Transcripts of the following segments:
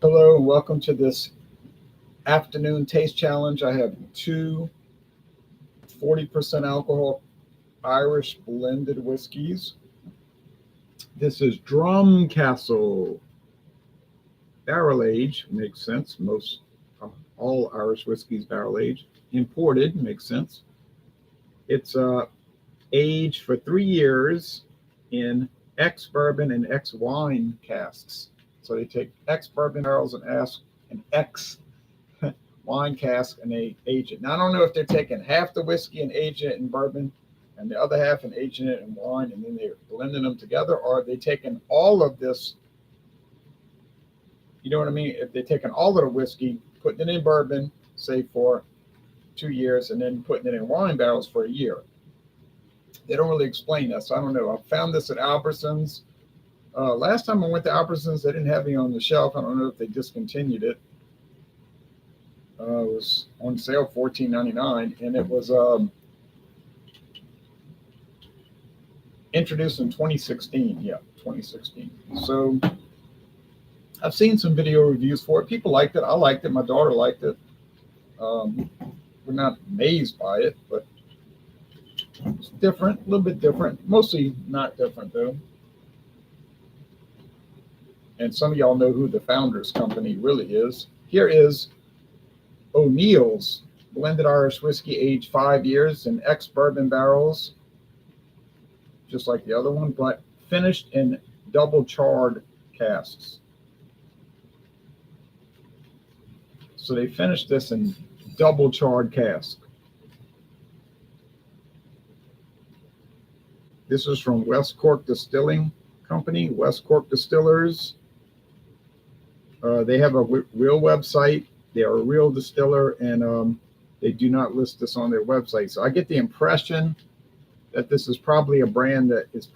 Hello and welcome to this afternoon taste challenge. I have two 40% alcohol Irish blended whiskeys. This is Drumcastle barrel age, makes sense. All Irish whiskeys barrel aged. Imported, makes sense. It's aged for 3 years in ex-bourbon and ex-wine casks. So they take ex-bourbon barrels and ex wine cask and they age it. Now I don't know if they're taking half the whiskey and aging it in bourbon and the other half and aging it in wine and then they're blending them together, or are they taking all of this, you know what I mean? If they're taking all of the whiskey, putting it in bourbon, say for 2 years, and then putting it in wine barrels for a year. They don't really explain that, so I don't know. I found this at Albertsons. Last time I went to Albertsons, they didn't have any on the shelf. I don't know if they discontinued it. It was on sale $14.99, and it was introduced in 2016. Yeah, 2016. So I've seen some video reviews for it. People liked it. I liked it. My daughter liked it. We're not amazed by it, but it's different, a little bit different. Mostly not different, though. And some of y'all know who the founders company really is. Here is O'Neill's blended Irish whiskey, aged 5 years in ex-bourbon barrels, just like the other one, but finished in double-charred casks. So they finished this in double-charred cask. This is from West Cork Distilling Company, West Cork Distillers. They have a real website. They are a real distiller, and they do not list this on their website. So I get the impression that this is probably a brand that is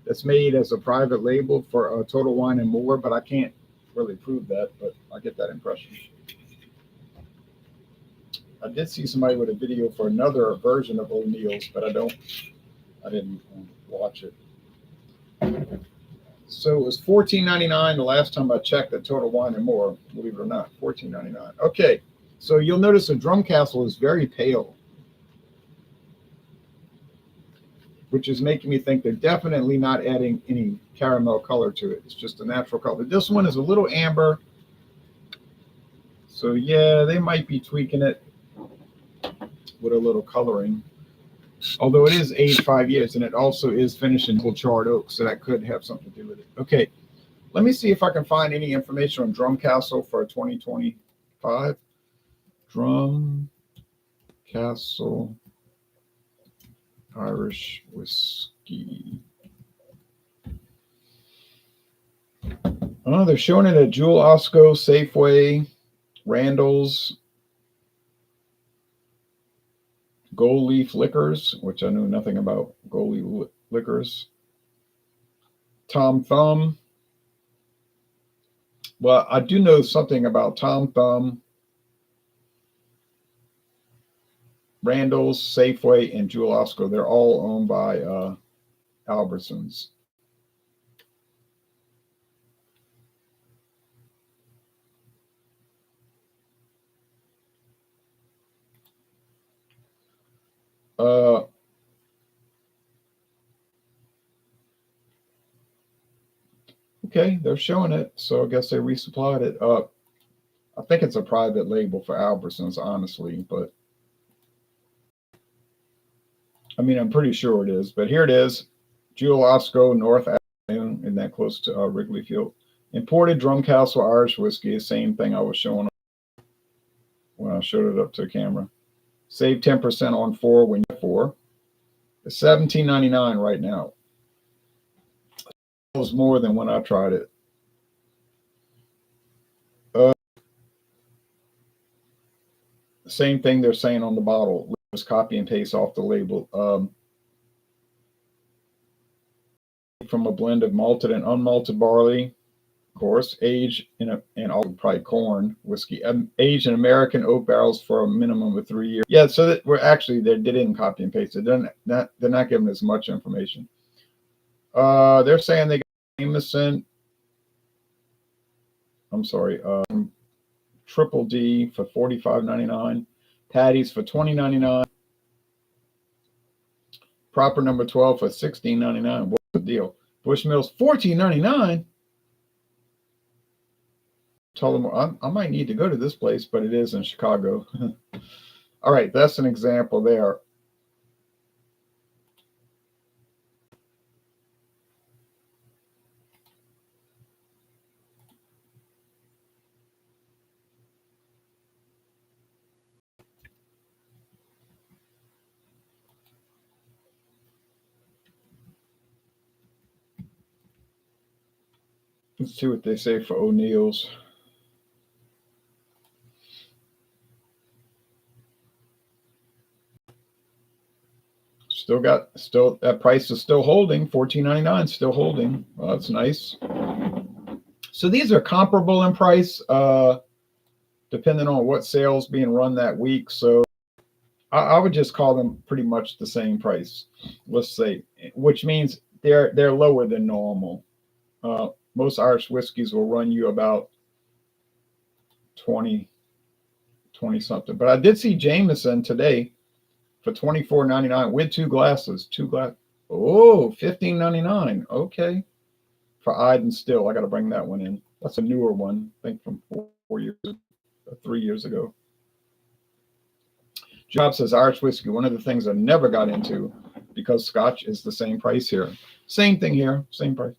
that's made as a private label for Total Wine and More, but I can't really prove that, but I get that impression. I did see somebody with a video for another version of O'Neill's, but I didn't watch it. So it was $14.99 the last time I checked at Total Wine and More, believe it or not, $14.99. Okay, so you'll notice the Drumcastle is very pale, which is making me think they're definitely not adding any caramel color to it. It's just a natural color. This one is a little amber. So yeah, they might be tweaking it with a little coloring. Although it is aged 5 years, and it also is finished in double-charred oak, so that could have something to do with it. Okay, let me see if I can find any information on Drumcastle for 2025. Drumcastle Irish whiskey. Oh, they're showing it at Jewel Osco, Safeway, Randall's, Gold Leaf Liquors, which I knew nothing about. Gold Leaf Liquors. Tom Thumb. Well, I do know something about Tom Thumb, Randall's, Safeway, and Jewel Osco. They're all owned by Albertsons. Okay, they're showing it, so I guess they resupplied it. I think it's a private label for Albertsons, honestly, but I mean, I'm pretty sure it is. But here it is, Jewel Osco, North Avenue, and that close to Wrigley Field. Imported Drumcastle Irish whiskey, same thing I was showing when I showed it up to the camera. Save 10% on 4 when you're 4. It's $17.99 right now. It was more than when I tried it. Same thing they're saying on the bottle. Just copy and paste off the label. From a blend of malted and unmalted barley, of course, aged in all probably corn whiskey, aged in American oak barrels for a minimum of 3 years. Yeah, so that they didn't copy and paste it. They're not giving us much information. They're saying they got Jameson. I'm sorry, Triple D for $45.99. Patties for $20.99. Proper number 12 for $16.99. What's the deal? Bushmills $14.99. Tell them I might need to go to this place, but it is in Chicago. All right, that's an example there. Let's see what they say for O'Neill's. Still that price is still holding. $14.99 still holding. Well, that's nice. So these are comparable in price, depending on what sales being run that week. So I would just call them pretty much the same price. Let's say, which means they're lower than normal. Most Irish whiskeys will run you about 20 something. But I did see Jameson today for $24.99 with two glasses. Oh, $15.99. Okay. For Iden Still. I got to bring that one in. That's a newer one, I think from 4 years, 3 years ago. Job says Irish whiskey, one of the things I never got into because Scotch is the same price here. Same thing here, same price.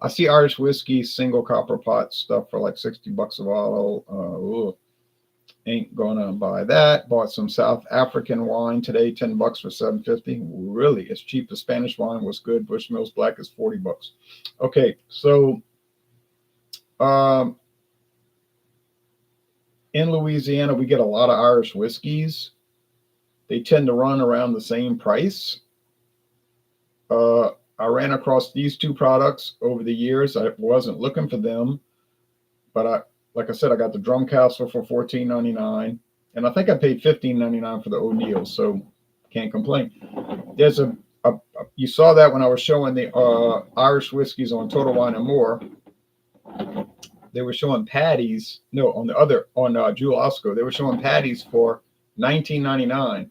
I see Irish whiskey single copper pot stuff for like $60 a bottle. Ain't gonna buy that. Bought some South African wine today, $10 for $7.50. Really, it's cheap. The Spanish wine was good. Bushmills Black is $40. Okay, so in Louisiana, we get a lot of Irish whiskeys. They tend to run around the same price. I ran across these two products over the years. I wasn't looking for them, but like I said, I got the Drumcastle for $14.99, and I think I paid $15.99 for the O'Neill, so can't complain. There's you saw that when I was showing the Irish whiskeys on Total Wine and More. They were showing patties. No, on Jewel Osco, they were showing patties for $19.99.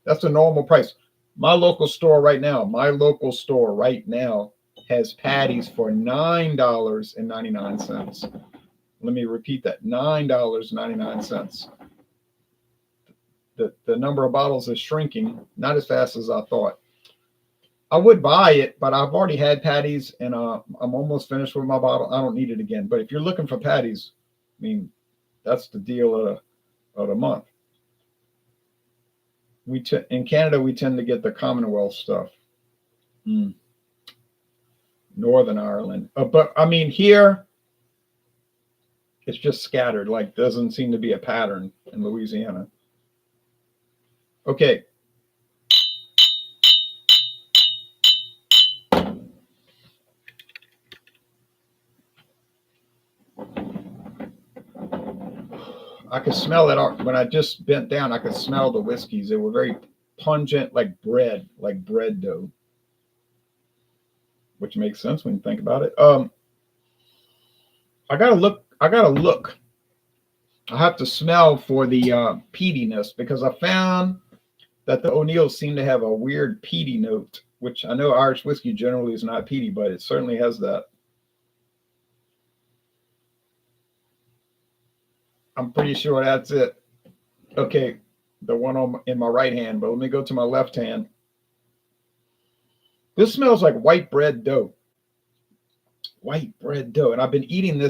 That's the normal price. My local store right now has patties for $9.99. Let me repeat that, $9.99. The number of bottles is shrinking, not as fast as I thought. I would buy it, but I've already had patties, and I'm almost finished with my bottle. I don't need it again. But if you're looking for patties, I mean, that's the deal of the month. In Canada, we tend to get the Commonwealth stuff. Northern Ireland. But I mean, here, it's just scattered. Like, doesn't seem to be a pattern in Louisiana. Okay. I could smell it when I just bent down. I could smell the whiskeys. They were very pungent, like bread dough, which makes sense when you think about it. I gotta look. I have to smell for the peatiness, because I found that the O'Neills seem to have a weird peaty note, which I know Irish whiskey generally is not peaty, but it certainly has that. I'm pretty sure that's it. Okay, the one in my right hand, but let me go to my left hand. This smells like white bread dough. White bread dough. And I've been eating I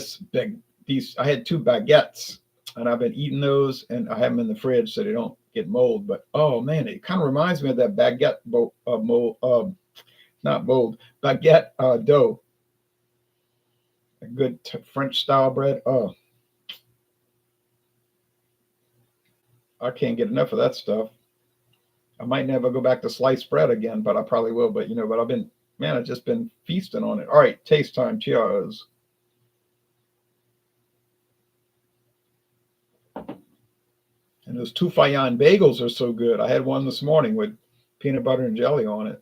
had 2 baguettes, and I've been eating those, and I have them in the fridge so they don't get mold. But oh man, it kind of reminds me of that baguette baguette dough. A good French style bread. Oh, I can't get enough of that stuff. I might never go back to sliced bread again, but I probably will. But I've just been feasting on it. All right, taste time. Cheers. And those 2 Fayan bagels are so good. I had one this morning with peanut butter and jelly on it.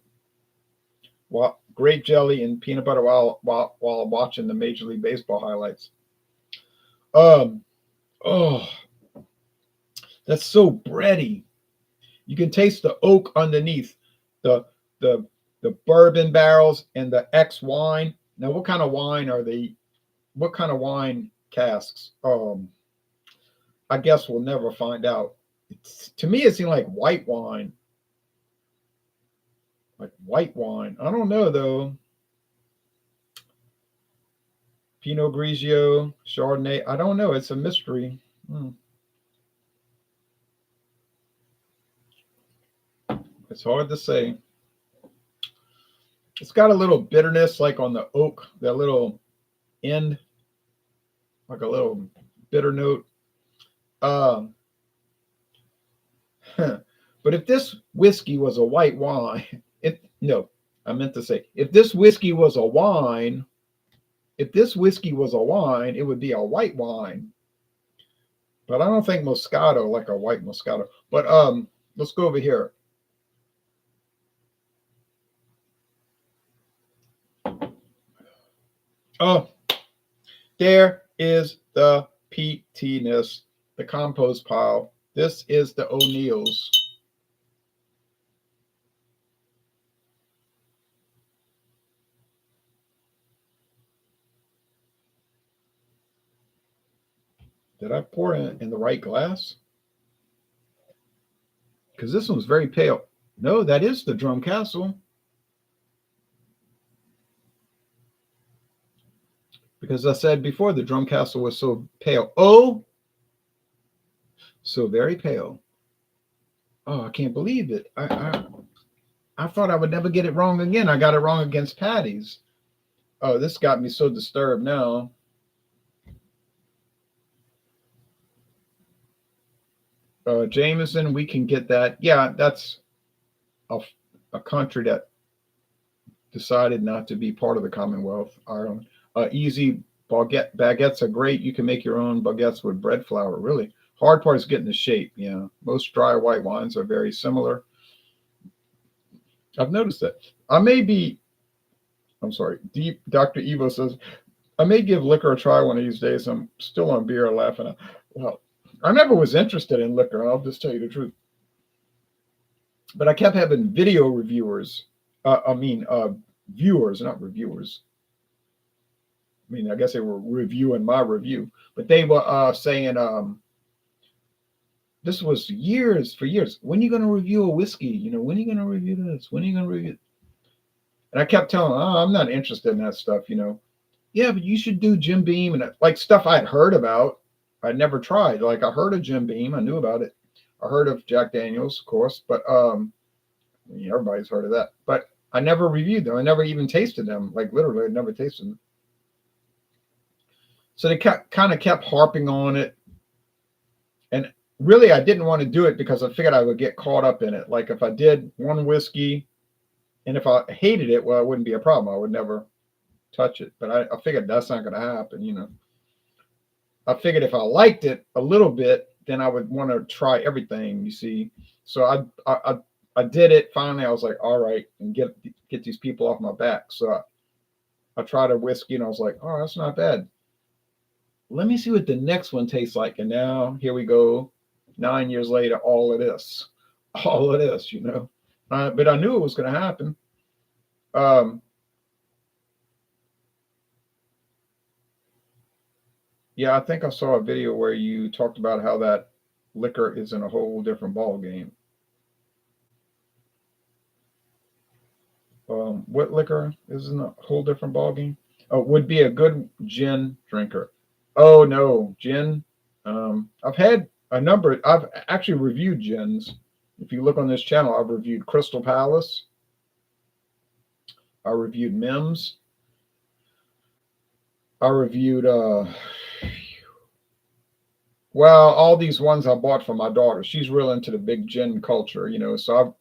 Well, grape jelly and peanut butter while watching the Major League Baseball highlights. Um, oh, that's so bready. You can taste the oak underneath the the the bourbon barrels and the X wine. Now, what kind of wine are they? What kind of wine casks? I guess we'll never find out. To me, it seemed like white wine. Like white wine. I don't know though. Pinot Grigio, Chardonnay. I don't know. It's a mystery. Hmm. It's hard to say. It's got a little bitterness, like on the oak, that little end, like a little bitter note. Um, but if this whiskey was a white wine, I meant to say, if this whiskey was a wine, it would be a white wine. But I don't think Moscato, like a white Moscato. But let's go over here. Oh, there is the peatiness, the compost pile. This is the O'Neill's. Did I pour it in the right glass? Because this one's very pale. No, that is the Drumcastle. Because I said before, the Drumcastle was so pale. Oh, so very pale. Oh, I can't believe it. I thought I would never get it wrong again. I got it wrong against Patty's. Oh, this got me so disturbed now. Jameson, we can get that. Yeah, that's a country that decided not to be part of the Commonwealth, Ireland. Easy baguettes are great. You can make your own baguettes with bread flour. Really, hard part is getting the shape. Yeah, most dry white wines are very similar. I've noticed that. I'm sorry. Deep Dr. Evo says I may give liquor a try one of these days. I'm still on beer, laughing. Well, I never was interested in liquor. I'll just tell you the truth. But I kept having video reviewers. Viewers, not reviewers. I mean, I guess they were reviewing my review, but they were saying, this was for years. When are you going to review a whiskey? When are you going to review this? When are you going to review? And I kept telling them, I'm not interested in that stuff. Yeah, but you should do Jim Beam and like stuff I'd heard about. I'd never tried. Like I heard of Jim Beam. I knew about it. I heard of Jack Daniels, of course, but everybody's heard of that. But I never reviewed them. I never even tasted them. Like literally, I never tasted them. So they kind of kept harping on it. And really, I didn't want to do it because I figured I would get caught up in it. Like if I did one whiskey and if I hated it, well, it wouldn't be a problem. I would never touch it. But I figured that's not going to happen. I figured if I liked it a little bit, then I would want to try everything, you see. So I did it. Finally, I was like, all right, and get these people off my back. So I tried a whiskey and I was like, oh, that's not bad. Let me see what the next one tastes like. And now here we go. 9 years later, all of this. But I knew it was going to happen. Yeah, I think I saw a video where you talked about how that liquor is in a whole different ball game. What liquor is in a whole different ball game? Oh, would be a good gin drinker. Oh no, gin. I've had a number. I've actually reviewed gins. If you look on this channel, I've reviewed Crystal Palace. I reviewed Mims. I reviewed all these ones I bought for my daughter. She's real into the big gin culture, So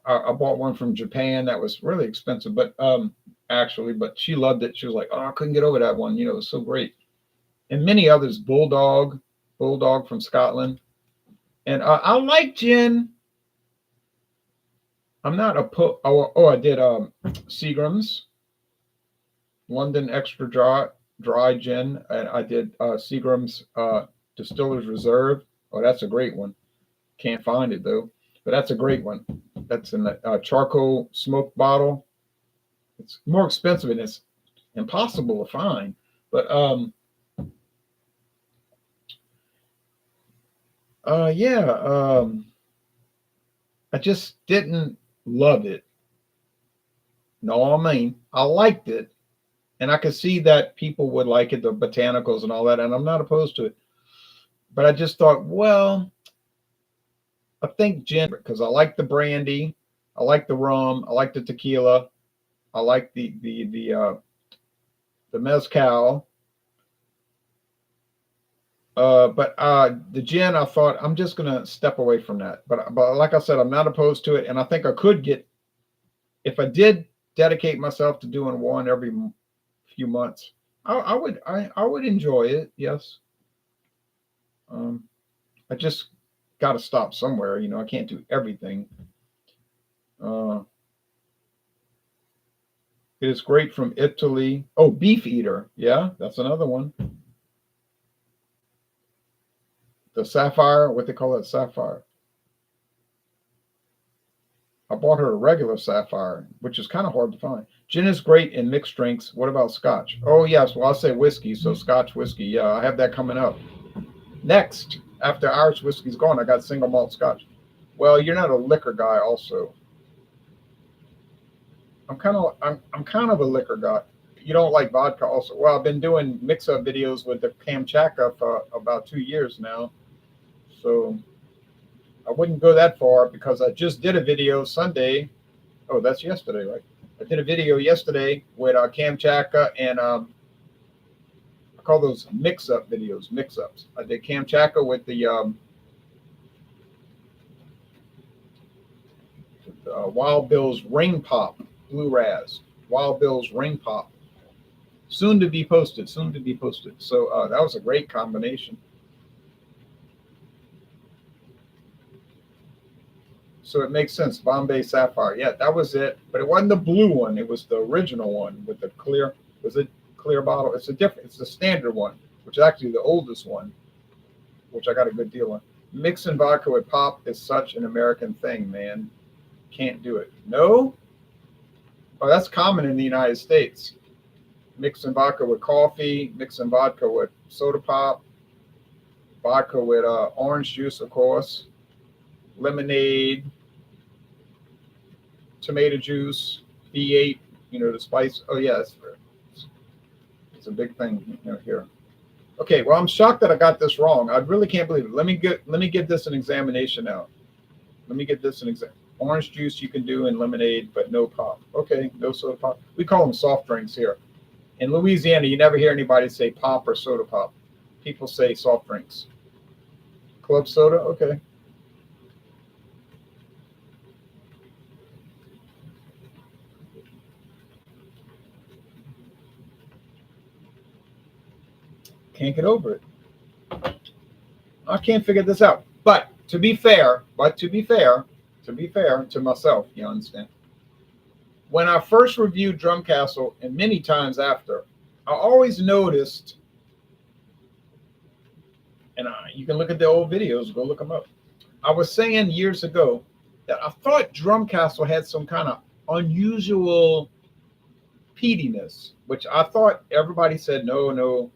I bought one from Japan that was really expensive, but but she loved it. She was like, "Oh, I couldn't get over that one. It was so great." And many others, Bulldog from Scotland, and I like gin. I'm not I did Seagram's London Extra Dry. dry gin, and I did Seagram's Distillers Reserve. Oh, that's a great one. Can't find it though, but that's a great one. That's in a charcoal smoke bottle. It's more expensive and it's impossible to find. But yeah, I just didn't love it. No, I mean, I liked it, and I could see that people would like it, the botanicals and all that, and I'm not opposed to it. But I just thought, well, I think gin because I like the brandy, I like the rum, I like the tequila, I like the mezcal. But the gin, I thought I'm just gonna step away from that. But like I said, I'm not opposed to it, and I think I could get if I did dedicate myself to doing one every few months. I would enjoy it. Yes. Um, I just got to stop somewhere. I can't do everything. Uh, it is great from Italy. Oh, Beef Eater. Yeah, that's another one. The Sapphire, what they call it, Sapphire. I bought her a regular Sapphire, which is kind of hard to find. Gin is great in mixed drinks. What about Scotch? Oh, yes. Well, I'll say whiskey. So Scotch whiskey. Yeah, I have that coming up. Next, after Irish whiskey's gone, I got single malt Scotch. Well, you're not a liquor guy, also. I'm kind of a liquor guy. You don't like vodka, also. Well, I've been doing mix-up videos with the Kamchatka for about 2 years now, so I wouldn't go that far because I just did a video Sunday. Oh, that's yesterday, right? I did a video yesterday with Kamchatka, and I call those mix-up videos, mix-ups. I did Kamchatka with the Wild Bill's Ring Pop Blue Raz. Wild Bill's Ring Pop. Soon to be posted. Soon to be posted. So that was a great combination. So it makes sense. Bombay Sapphire. Yeah, that was it. But it wasn't the blue one. It was the original one with the clear. Was it clear bottle? It's a different. It's the standard one, which is actually the oldest one, which I got a good deal on. Mixing vodka with pop is such an American thing, man. Can't do it. No? Oh, that's common in the United States. Mixing vodka with coffee, mixing vodka with soda pop, vodka with orange juice, of course, lemonade, tomato juice, V8, the spice. Oh, yeah, it's a big thing here. Okay, well, I'm shocked that I got this wrong. I really can't believe it. Let me give this an examination now. Let me get this an exam. Orange juice you can do in lemonade, but no pop. Okay, no soda pop. We call them soft drinks here. In Louisiana, you never hear anybody say pop or soda pop. People say soft drinks. Club soda? Okay. Can't get over it. I can't figure this out. But to be fair to myself, you understand? When I first reviewed Drumcastle and many times after, I always noticed, and you can look at the old videos, go look them up. I was saying years ago that I thought Drumcastle had some kind of unusual peatiness, which I thought everybody said, no,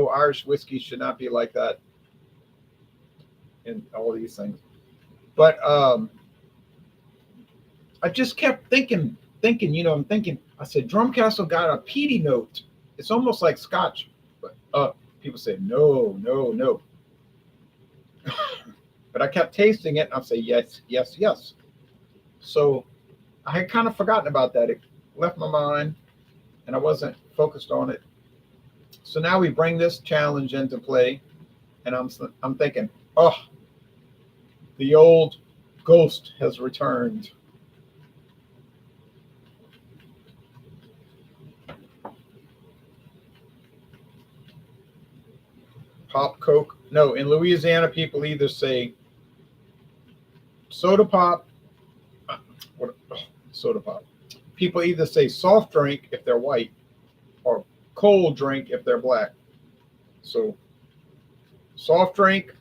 Irish whiskey should not be like that, and all these things. But I just kept thinking, I'm thinking, I said, Drumcastle got a peaty note. It's almost like Scotch. But people say, no. But I kept tasting it, and I'd say, yes. So I had kind of forgotten about that. It left my mind, and I wasn't focused on it. So now we bring this challenge into play, and I'm thinking, oh, the old ghost has returned. Pop Coke. No, in Louisiana, people either say soda pop. Soda pop. People either say soft drink if they're white, or cold drink if they're black. So soft drink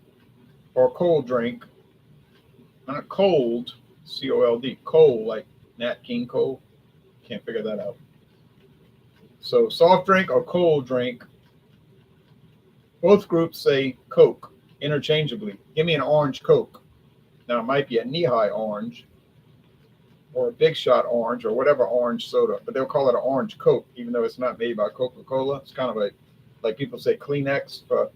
or cold drink, not cold, C-O-L-D, cold, like Nat King Cole. Can't figure that out. So soft drink or cold drink, both groups say Coke interchangeably. Give me an orange Coke. Now it might be a knee-high orange or a big shot orange or whatever orange soda, but they'll call it an orange Coke, even though it's not made by Coca-Cola. It's kind of like people say Kleenex for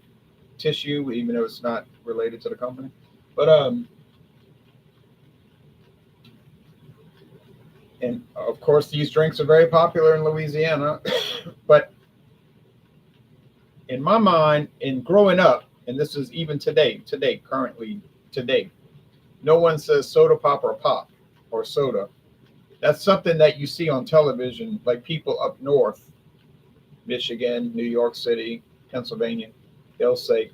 tissue, even though it's not related to the company. But and of course these drinks are very popular in Louisiana. But in my mind, in growing up, and this is even today, currently today, no one says soda pop or pop or soda. That's something that you see on television, like people up north, Michigan, New York City, Pennsylvania. They'll say,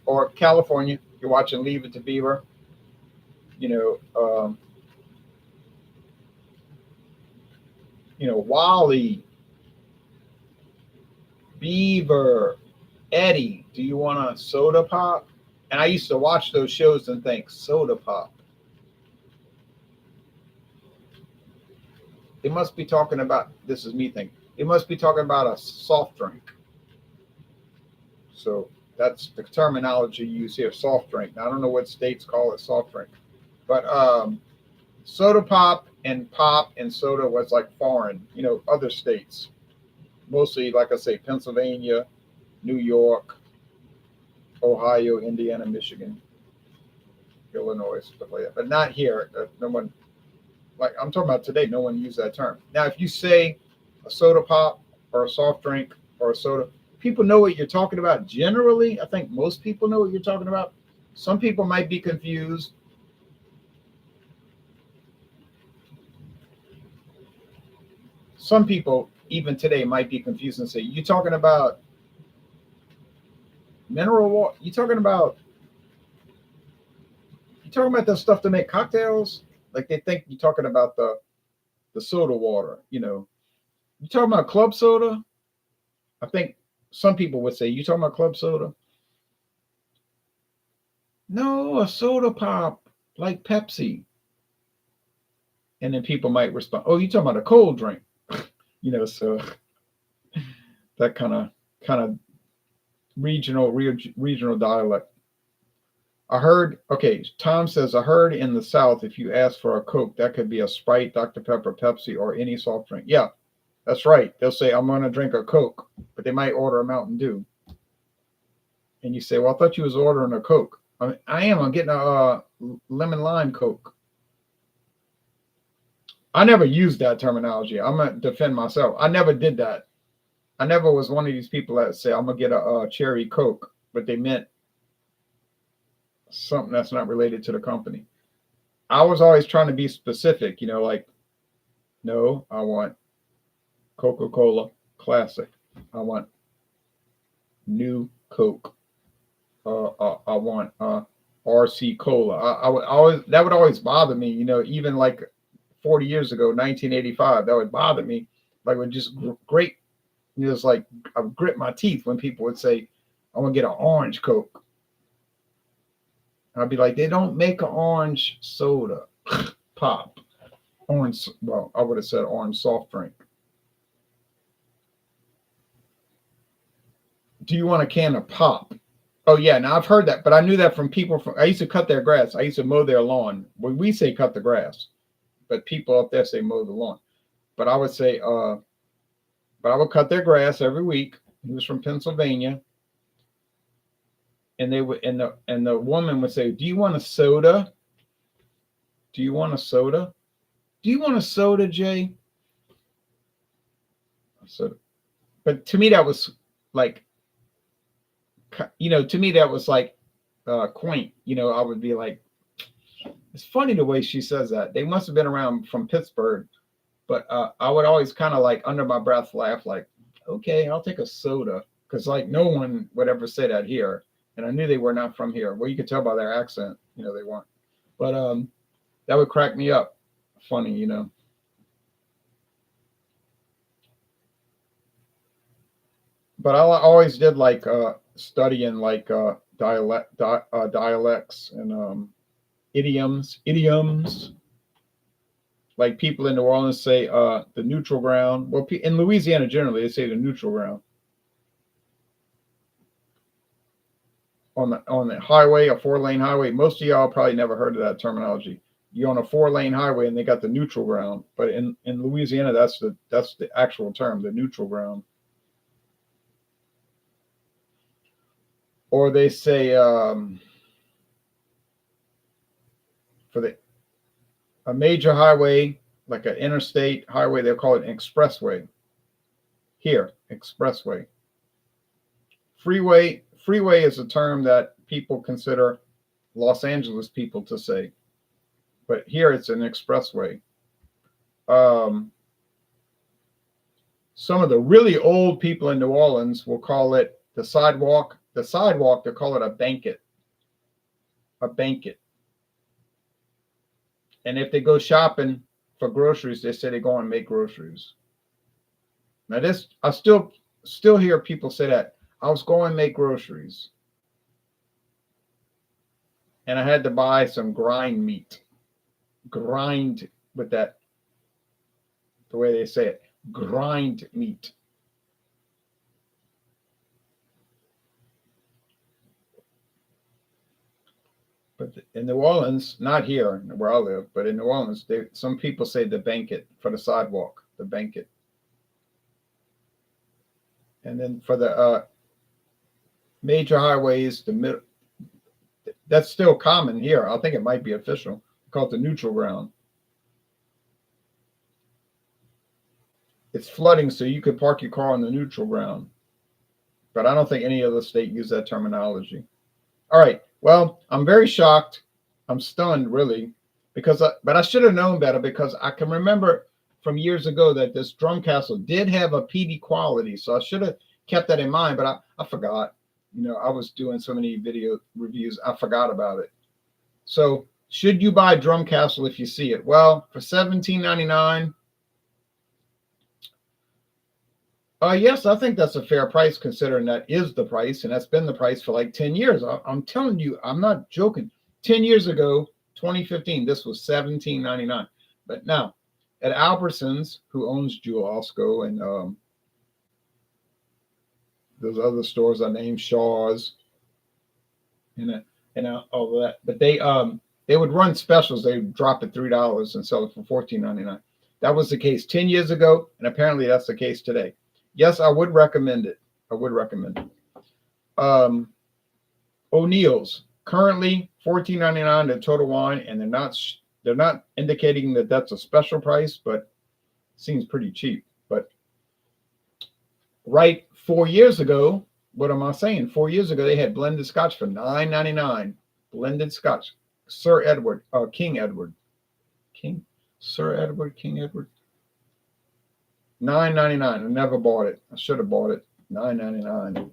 or California, you're watching Leave It to Beaver, Wally, Beaver, Eddie, do you want a soda pop? And I used to watch those shows and think, soda pop. They must be talking about, this is me thinking, they must be talking about a soft drink. So that's the terminology you use here, soft drink. Now, I don't know what states call it soft drink. But soda pop and soda was like foreign, other states. Mostly, like I say, Pennsylvania, New York, Ohio, Indiana, Michigan, Illinois, stuff like that. But not here. No one, like I'm talking about today, no one used that term. Now, if you say a soda pop or a soft drink or a soda, people know what you're talking about. Generally, I think most people know what you're talking about. Some people might be confused. Some people, even today, might be confused and say, "You talking about mineral water? You talking about the stuff to make cocktails?" Like they think you're talking about the soda water. You talking about club soda? I think some people would say, "You talking about club soda?" No, a soda pop like Pepsi. And then people might respond, "Oh, you talking about a cold drink?" So that kind of regional dialect. I heard, okay, Tom says, I heard in the South, if you ask for a Coke, that could be a Sprite, Dr. Pepper, Pepsi, or any soft drink. Yeah, that's right. They'll say, I'm going to drink a Coke, but they might order a Mountain Dew. And you say, well, I thought you was ordering a Coke. I'm getting a lemon lime Coke. I never used that terminology. I'm going to defend myself. I never did that. I never was one of these people that say, I'm going to get a cherry Coke, but they meant something that's not related to the company. I was always trying to be specific, like, no, I want Coca-Cola Classic. I want new Coke. I want RC Cola. I would always, that would always bother me, even like 40 years ago, 1985, that would bother me. Like, it would just grate, it's like I would grit my teeth when people would say, I want to get an orange Coke. I'd be like, they don't make an orange soda pop. Orange, well, I would have said orange soft drink. Do you want a can of pop? Oh, yeah. Now, I've heard that, but I knew that from people. I used to cut their grass. I used to mow their lawn. When we say cut the grass, but people up there say mow the lawn. But I would say, but I would cut their grass every week. He was from Pennsylvania. And they would, and the woman would say, do you want a soda? Do you want a soda? Do you want a soda, Jay? So, but to me, that was like, to me, that was like quaint. I would be like, it's funny the way she says that. They must have been around from Pittsburgh, but I would always kind of like under my breath laugh, like, okay, I'll take a soda. Because like no one would ever say that here. And I knew they were not from here. Well, you could tell by their accent, they weren't. But that would crack me up. Funny, but I always did like studying like dialects and idioms. Like people in New Orleans say the neutral ground. Well, in Louisiana generally they say the neutral ground. On the highway, a 4-lane highway. Most of y'all probably never heard of that terminology. You're on a 4-lane highway and they got the neutral ground. But in Louisiana, that's the actual term, the neutral ground. Or they say for a major highway, like an interstate highway, they'll call it an expressway. Here, expressway. Freeway is a term that people consider Los Angeles people to say, but here it's an expressway. Some of the really old people in New Orleans will call it the sidewalk. The sidewalk, they'll call it a banquet. A banquet. And if they go shopping for groceries, they say they go and make groceries. Now this, I still hear people say that. I was going to make groceries. And I had to buy some grind meat. Grind with that, the way they say it. Grind meat. But in New Orleans, not here where I live, but in New Orleans, some people say the banquet for the sidewalk, the banquet. And then for the major highways, the middle, that's still common here. I think it might be official, called the neutral ground. It's flooding, so you could park your car on the neutral ground. But I don't think any other state use that terminology. All right. Well, I'm very shocked. I'm stunned, really, but I should have known better, because I can remember from years ago that this Drumcastle did have a peaty quality. So I should have kept that in mind, but I forgot. You know, I was doing so many video reviews, I forgot about it. So should you buy Drumcastle if you see it? Well, for $17.99, yes, I think that's a fair price, considering that is the price, and that's been the price for like 10 years. I'm telling you, I'm not joking. 10 years ago, 2015, this was $17.99. But now, at Albertsons, who owns Jewel Osco and those other stores I named, Shaw's, and all of that, but they would run specials. They would drop it $3 and sell it for $14.99. That was the case 10 years ago, and apparently that's the case today. Yes, I would recommend it. I would recommend it. O'Neill's currently $14.99 to Total Wine, and they're not indicating that that's a special price, but seems pretty cheap. But right 4 years ago, what am I saying? 4 years ago, they had blended Scotch for $9.99. Blended Scotch, Sir Edward, King Edward, Sir Edward, King Edward. $9.99. I never bought it. I should have bought it. $9.99.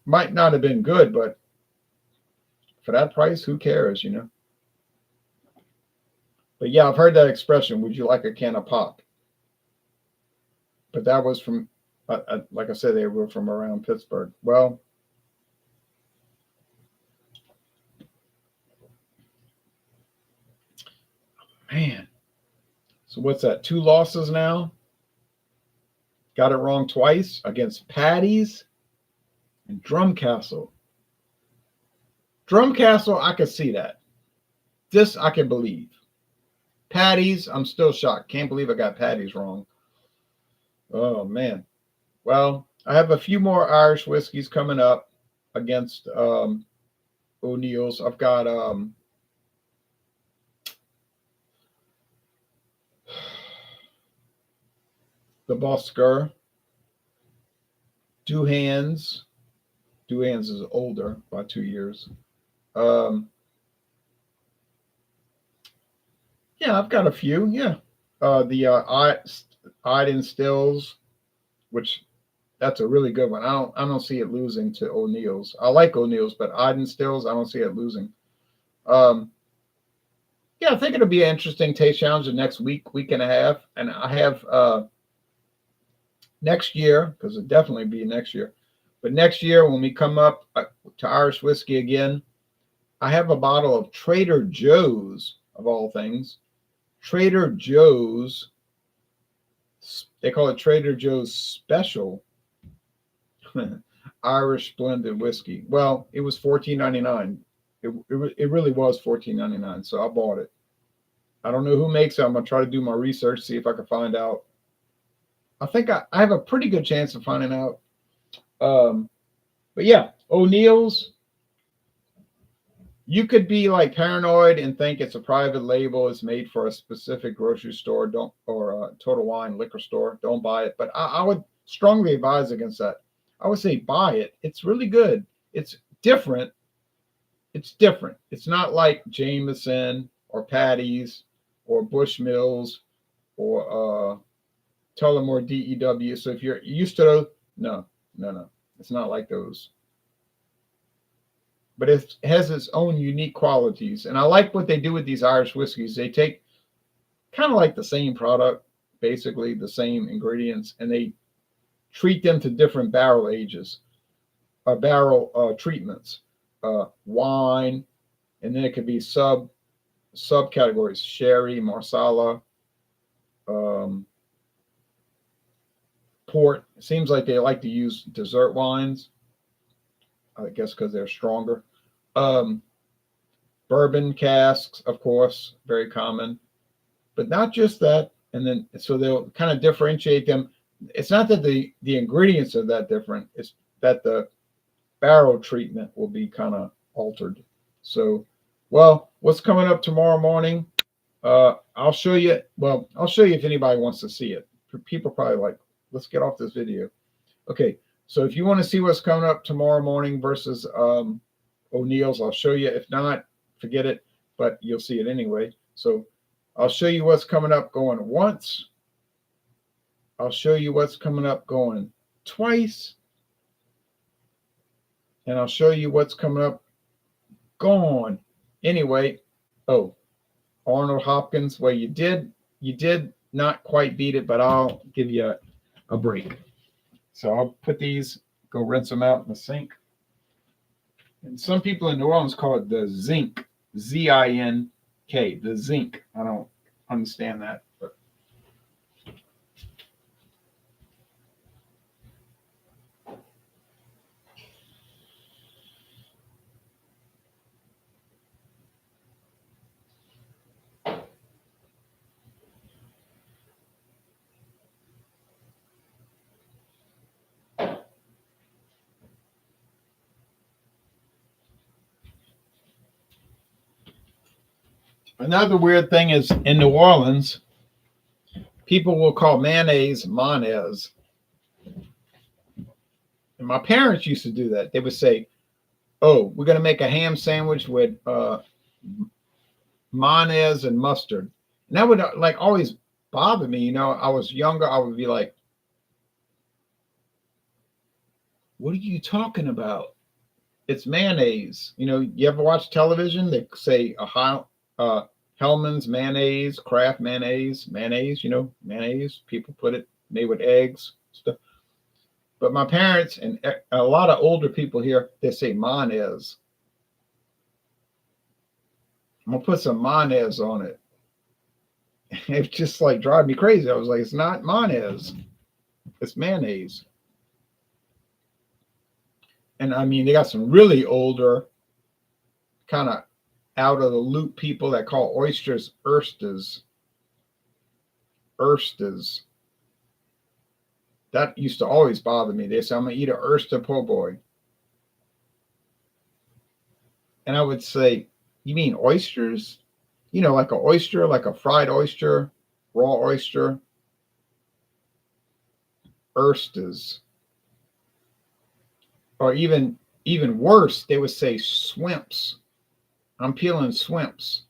Might not have been good, but for that price, who cares, you know? But yeah, I've heard that expression. Would you like a can of pop? But that was from, like I said, they were from around Pittsburgh. Well, man. So what's that? 2 losses now? Got it wrong twice against Patty's and Drumcastle. Drumcastle, I could see that. This I can believe. Patty's, I'm still shocked. Can't believe I got Patty's wrong. Oh, man. Well, I have a few more Irish whiskeys coming up against O'Neill's. I've got the Bossker, Duhans. Duhans is older by 2 years. Yeah, I've got a few. Yeah, the Iden Stills, which that's a really good one. I don't see it losing to O'Neill's. I like O'Neill's, but Iden Stills, I don't see it losing. Yeah, I think it'll be an interesting taste challenge the next week and a half. And I have next year, because it'll definitely be next year. But next year, when we come up to Irish whiskey again, I have a bottle of Trader Joe's, of all things. Trader Joe's, they call it Trader Joe's Special Irish blended whiskey. Well, it was $14.99. It really was $14.99, so I bought it. I don't know who makes it. I'm gonna try to do my research, see if I can find out. I think I have a pretty good chance of finding out. But yeah, O'Neill's. You could be like paranoid and think it's a private label. It's made for a specific grocery store, don't or a Total Wine liquor store. Don't buy it. But I would strongly advise against that. I would say buy it. It's really good. It's different. It's different. It's not like Jameson or Patty's or Bushmills or Tullamore DEW. So if you're used to those, no. It's not like those. But it has its own unique qualities. And I like what they do with these Irish whiskeys. They take kind of like the same product, basically the same ingredients, and they treat them to different barrel ages, barrel treatments, wine, and then it could be subcategories: sherry, marsala, port. It seems like they like to use dessert wines, I guess because they're stronger. Bourbon casks, of course, very common, but not just that. And then so they'll kind of differentiate them. It's not that the ingredients are that different. It's that the barrel treatment will be kind of altered. So, well, what's coming up tomorrow morning? I'll show you. Well, I'll show you if anybody wants to see it. People probably like, let's get off this video. Okay, so if you want to see what's coming up tomorrow morning versus O'Neill's, I'll show you. If not, forget it, but you'll see it anyway. So I'll show you what's coming up going once. I'll show you what's coming up going twice. And I'll show you what's coming up going anyway. Oh, Arnold Hopkins. Well, you did not quite beat it, but I'll give you a break. So I'll put these, go rinse them out in the sink. And some people in New Orleans call it the zinc, Z-I-N-K, the zinc. I don't understand that. But. Another weird thing is in New Orleans, people will call mayonnaise mayonnaise. And my parents used to do that. They would say, oh, we're going to make a ham sandwich with mayonnaise and mustard. And that would like always bother me. You know, I was younger. I would be like, what are you talking about? It's mayonnaise. You know, you ever watch television? They say Hellman's mayonnaise, Kraft mayonnaise, you know, mayonnaise. People put it made with eggs, stuff. But my parents and a lot of older people here, they say mayonnaise. I'm going to put some mayonnaise on it. It's just like drive me crazy. I was like, it's not mayonnaise. It's mayonnaise. And I mean, they got some really older kind of out of the loop people that call oysters oysters. That used to always bother me. They say, I'm going to eat an oyster po' boy. And I would say, you mean oysters? You know, like an oyster, like a fried oyster, raw oyster. Oysters. Or even worse, they would say swimps. I'm peeling swimps.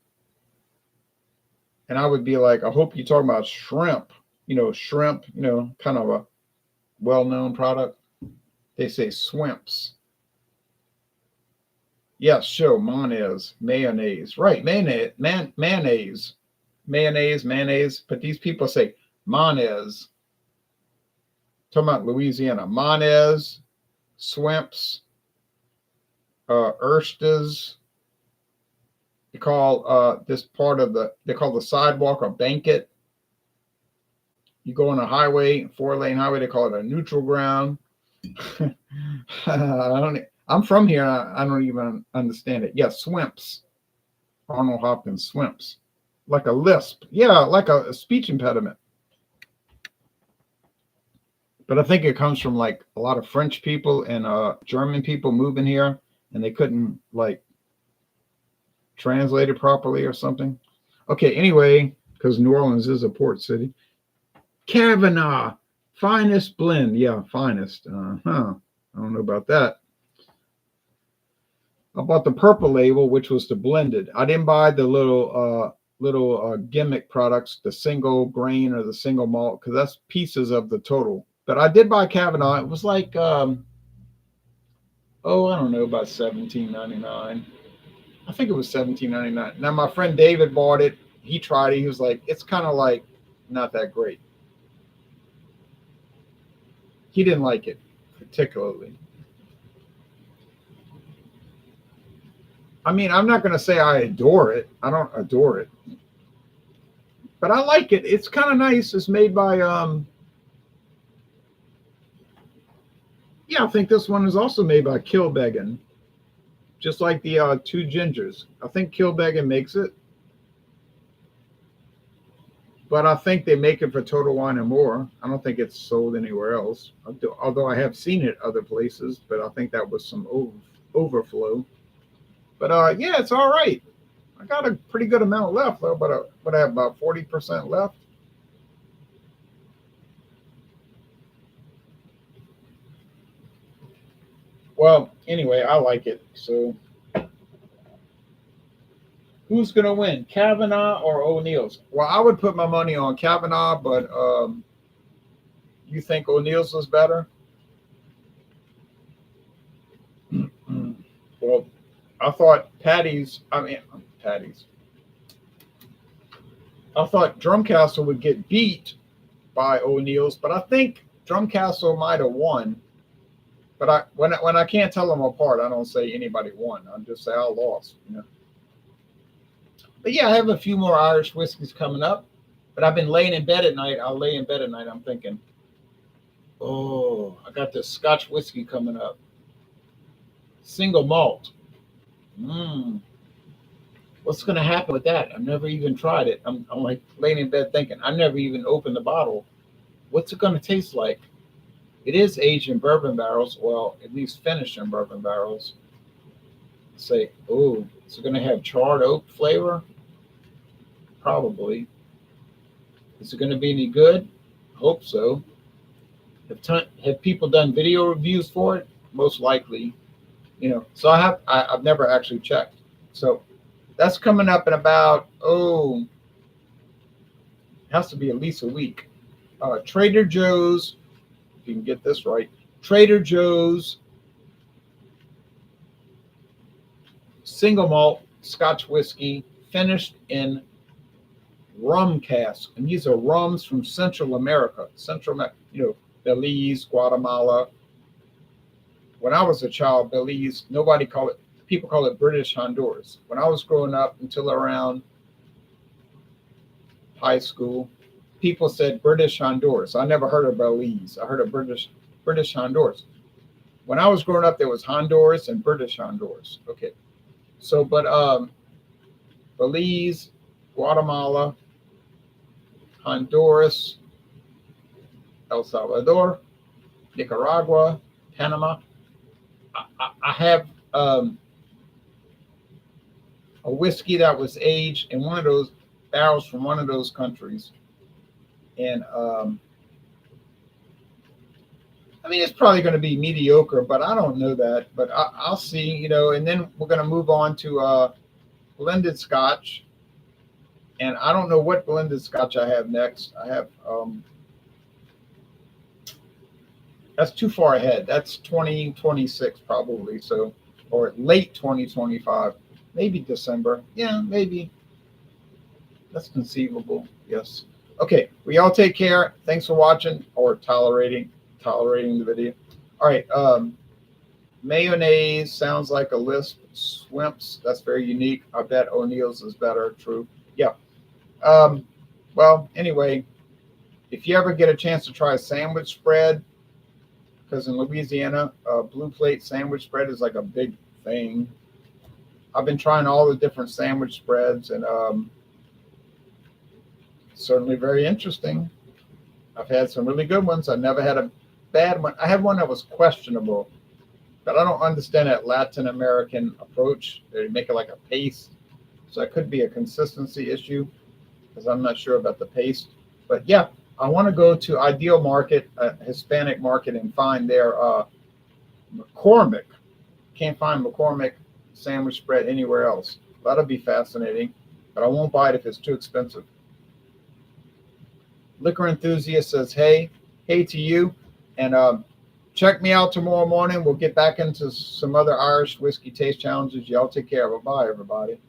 And I would be like, I hope you're talking about shrimp. You know, shrimp, you know, kind of a well-known product. They say swimps. Yes, sure, mayonnaise. Right, mayonnaise. But these people say mayonnaise. Talking about Louisiana. Monez, Swimps, Erstas. They call this part of they call the sidewalk a banquet. You go on a highway, 4-lane highway, they call it a neutral ground. I'm from here. I don't even understand it. Yeah, Swimps. Arnold Hopkins, Swimps. Like a lisp. Yeah, like a speech impediment. But I think it comes from like a lot of French people and German people moving here, and they couldn't like translate it properly or something. Okay, anyway, because New Orleans is a port city. Kavanaugh, finest blend. Yeah, finest. I don't know about that. I bought the purple label, which was the blended. I didn't buy the little gimmick products, the single grain or the single malt, because that's pieces of the total. But I did buy Kavanaugh. It was like, I don't know, about $17.99. I think it was $17.99. Now my friend David bought it. He tried it. He was like, it's kind of like not that great. He didn't like it particularly. I mean, I'm not going to say I adore it. I don't adore it. But I like it. It's kind of nice. It's made by, I think this one is also made by Kilbeggan. Just like the Two Gingers. I think Kilbeggan makes it. But I think they make it for Total Wine and More. I don't think it's sold anywhere else. Although I have seen it other places, but I think that was some overflow. But yeah, it's all right. I got a pretty good amount left, though, but I have about 40% left. Well, anyway, I like it. So who's going to win, Kavanaugh or O'Neill's? Well, I would put my money on Kavanaugh, but you think O'Neill's was better? Well, I thought I thought Drumcastle would get beat by O'Neill's, but I think Drumcastle might have won. But when I can't tell them apart, I don't say anybody won. I just say I lost. But yeah, I have a few more Irish whiskeys coming up. But I've been laying in bed at night. I'll lay in bed at night. I'm thinking, oh, I got this Scotch whiskey coming up. Single malt. What's going to happen with that? I've never even tried it. I'm like laying in bed thinking, I never even opened the bottle. What's it going to taste like? It is aged in bourbon barrels. Well, at least finished in bourbon barrels. Say, oh, is it going to have charred oak flavor? Probably. Is it going to be any good? Hope so. Have people done video reviews for it? Most likely. So I've never actually checked. So that's coming up in about, it has to be at least a week. Trader Joe's, if you can get this right, Trader Joe's single malt Scotch whiskey finished in rum casks. And these are rums from Central America. Belize, Guatemala. When I was a child, Belize, people call it British Honduras. When I was growing up until around high school, people said British Honduras. I never heard of Belize. I heard of British Honduras. When I was growing up, there was Honduras and British Honduras. Okay. So, but Belize, Guatemala, Honduras, El Salvador, Nicaragua, Panama. I have a whiskey that was aged in one of those barrels from one of those countries. And it's probably going to be mediocre, but I don't know that. But I'll see, and then we're going to move on to blended Scotch. And I don't know what blended Scotch I have next. I have, that's too far ahead. That's 2026 probably. So, or late 2025, maybe December. Yeah, maybe. That's conceivable. Yes. Okay. Well, y'all take care. Thanks for watching or tolerating. tolerating the video. All right. Mayonnaise sounds like a lisp. Swimps, that's very unique. I bet O'Neill's is better. True. Yeah. Well, anyway, if you ever get a chance to try a sandwich spread, because in Louisiana, blue plate sandwich spread is like a big thing. I've been trying all the different sandwich spreads, and certainly very interesting. I've had some really good ones. I've never had a bad one. I had one that was questionable, but I don't understand that Latin American approach. They make it like a paste, so it could be a consistency issue, because I'm not sure about the paste. But yeah, I want to go to Ideal Market, Hispanic market, and find their McCormick. Can't find McCormick sandwich spread anywhere else. That'll be fascinating, but I won't buy it if it's too expensive. Liquor Enthusiast says, hey to you, and check me out tomorrow morning. We'll get back into some other Irish whiskey taste challenges. Y'all take care. Bye-bye, everybody.